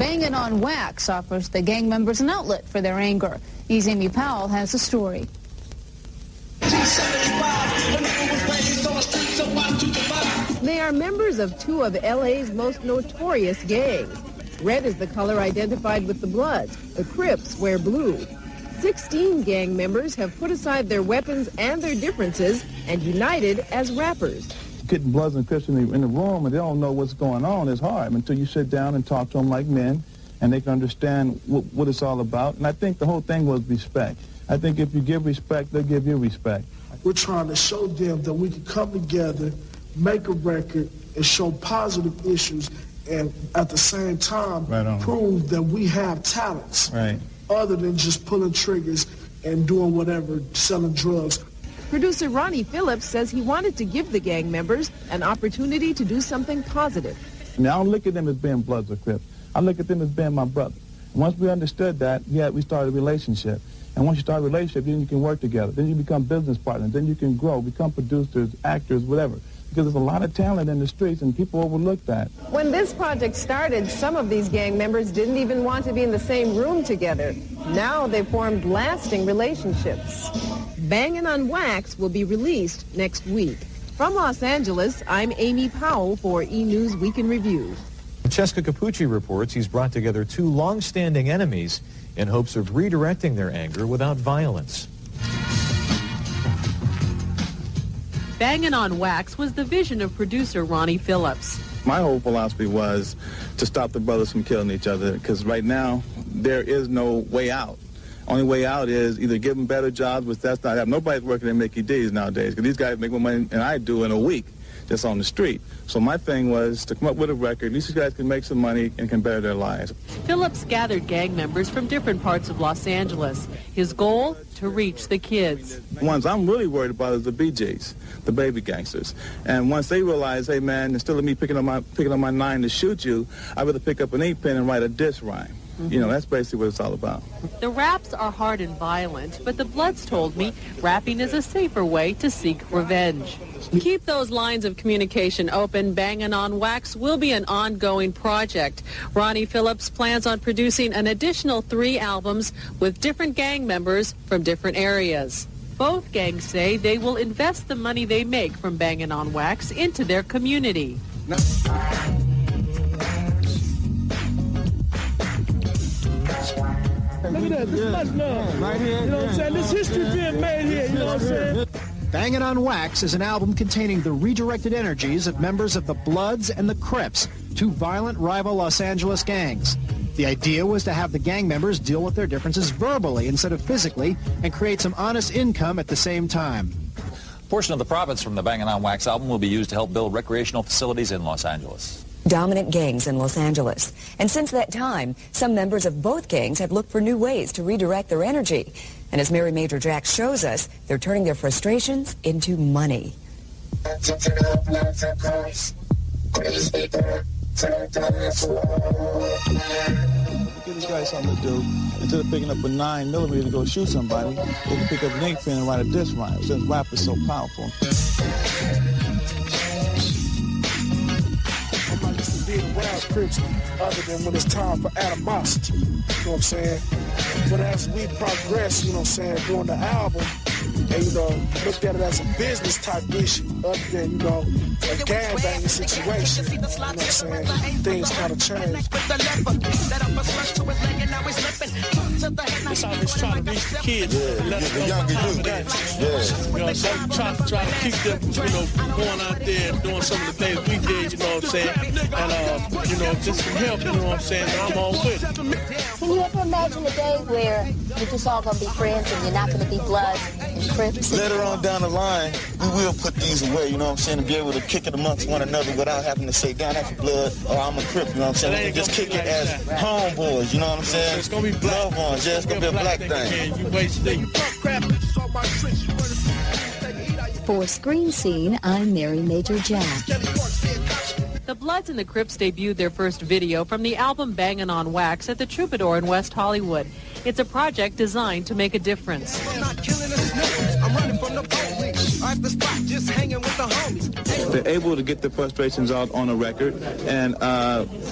Bangin On Wax offers the gang members an outlet for their anger. News' Amy Powell has the story. They are members of two of LA's most notorious gangs. Red is the color identified with the Bloods. The Crips wear blue. 16 gang members have put aside their weapons and their differences and united as rappers. Getting Bloods and Crips in the room and they don't know what's going on is hard until you sit down and talk to them like men and they can understand what it's all about. And I think the whole thing was respect. I think if you give respect, they'll give you respect. We're trying to show them that we can come together, make a record, and show positive issues, and at the same time prove that we have talents other than just pulling triggers and doing whatever, selling drugs. Producer Ronnie Phillips says he wanted to give the gang members an opportunity to do something positive. Now, I don't look at them as being Bloods or Crips. I look at them as being my brother. Once we understood that, we started a relationship. And once you start a relationship, then you can work together. Then you become business partners. Then you can grow, become producers, actors, whatever. Because there's a lot of talent in the streets and people overlook that. When this project started, some of these gang members didn't even want to be in the same room together. Now they've formed lasting relationships. Bangin' on Wax will be released next week. From Los Angeles, I'm Amy Powell for E! News Week in Review. Francesca Capucci reports he's brought together two long-standing enemies in hopes of redirecting their anger without violence. Bangin' on Wax was the vision of producer Ronnie Phillips. My whole philosophy was to stop the brothers from killing each other, because right now there is no way out. Only way out is either give them better jobs, which that's not happening. Nobody's working at Mickey D's nowadays, because these guys make more money than I do in a week just on the street. So my thing was to come up with a record. These guys can make some money and can better their lives. Phillips gathered gang members from different parts of Los Angeles. His goal, to reach the kids. The ones I'm really worried about is the BJs, the baby gangsters. And once they realize, hey man, instead of me picking up my 9 to shoot you, I'd rather pick up an ink pen and write a diss rhyme. You know, that's basically what it's all about. The raps are hard and violent, but the Bloods told me rapping is a safer way to seek revenge. Keep those lines of communication open. Bangin' on Wax will be an ongoing project. Ronnie Phillips plans on producing an additional 3 albums with different gang members from different areas. Both gangs say they will invest the money they make from Bangin' on Wax into their community. Look at that, this is much love. Right here. You know what I'm saying? This history being made here, you know what I'm saying? Bangin' on Wax is an album containing the redirected energies of members of the Bloods and the Crips, two violent rival Los Angeles gangs. The idea was to have the gang members deal with their differences verbally instead of physically and create some honest income at the same time. A portion of the profits from the Bangin' on Wax album will be used to help build recreational facilities in Los Angeles. Dominant gangs in Los Angeles. And since that time, some members of both gangs have looked for new ways to redirect their energy. And as Mary Major Jack shows us, they're turning their frustrations into money. Give these guys something to do. Instead of picking up a 9mm to go shoot somebody, they can pick up an ink pen and write a diss rhyme, since rap is so powerful. Around Crips other than when it's time for animosity, you know what I'm saying? But as we progress, you know what I'm saying, doing the album, and you know, looked at it as a business type issue other than, you know, a gangbanging situation, you know what I'm saying? Things kind of change. It's always trying to reach the kids, the younger youth. You know, so try to keep them, you know, going out there and doing some of the things we did, you know what I'm saying? And, you know, just some help, you know what I'm saying? And I'm all with it. Can you ever imagine a day where you're just all going to be friends and you're not going to be Bloods and Crips? Later on down the line, we will put these away, you know what I'm saying, and be able to kick it amongst one another without having to say, damn, that's a Blood, or I'm a Crip, you know what I'm saying? We can just kick it as homeboys, you know what I'm saying? It's going to be black. Love ones, yeah, it's going to be a black thing. You wasted. For Screen Scene, I'm Mary Major Jack. The Bloods and the Crips debuted their first video from the album Bangin' on Wax at the Troubadour in West Hollywood. It's a project designed to make a difference. They're able to get their frustrations out on a record. And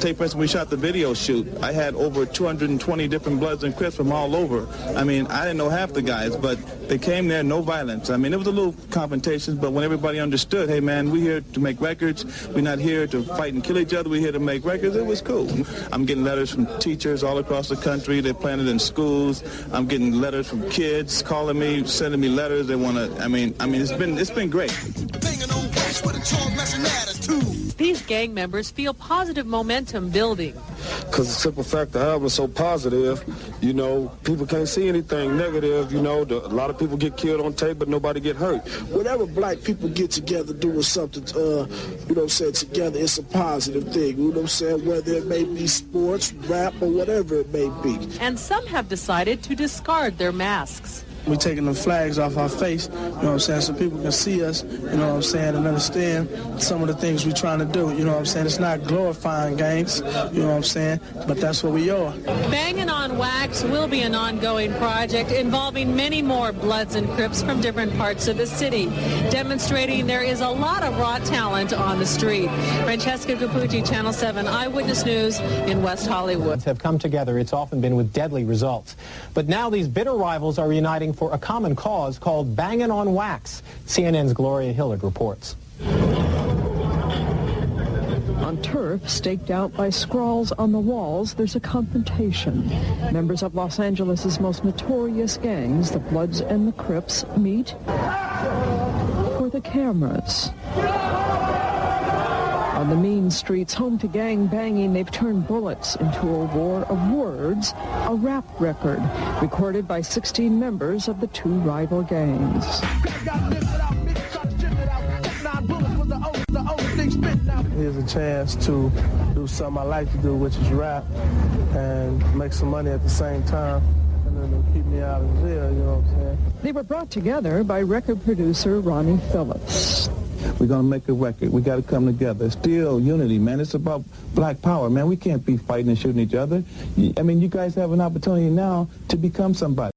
take for instance, we shot the video shoot. I had over 220 different Bloods and Crips from all over. I mean, I didn't know half the guys, but they came there, no violence. I mean, there was a little confrontation, but when everybody understood, hey man, we're here to make records. We're not here to fight and kill each other. We're here to make records. It was cool. I'm getting letters from teachers all across the country. They're playing it in schools. I'm getting letters from kids calling me, sending me letters. They want to. I mean, it's been great. These gang members feel positive momentum building. Because the simple fact the album is so positive, you know, people can't see anything negative. You know, a lot of people get killed on tape, but nobody get hurt. Whenever black people get together doing something, you know what I'm saying, together, it's a positive thing. You know what I'm saying, whether it may be sports, rap, or whatever it may be. And some have decided to discard their masks. We're taking the flags off our face, you know what I'm saying, so people can see us, you know what I'm saying, and understand some of the things we're trying to do, you know what I'm saying. It's not glorifying gangs, you know what I'm saying, but that's what we are. Bangin' On Wax will be an ongoing project involving many more Bloods and Crips from different parts of the city, demonstrating there is a lot of raw talent on the street. Francesca Capucci, Channel 7 Eyewitness News in West Hollywood. Have come together. It's often been with deadly results. But now these bitter rivals are uniting for a common cause called Bangin' On Wax. CNN's Gloria Hillard reports. On turf staked out by scrawls on the walls, there's a confrontation. Members of Los Angeles' most notorious gangs, the Bloods and the Crips, meet for the cameras. On the mean streets home to gang banging, they've turned bullets into a war of words, a rap record recorded by 16 members of the two rival gangs. Here's a chance to do something I like to do, which is rap, and make some money at the same time. And then they'll keep me out of jail, you know what I'm saying? They were brought together by record producer Ronnie Phillips. We're going to make a record. We got to come together. Still unity, man. It's about black power, man. We can't be fighting and shooting each other. I mean, you guys have an opportunity now to become somebody.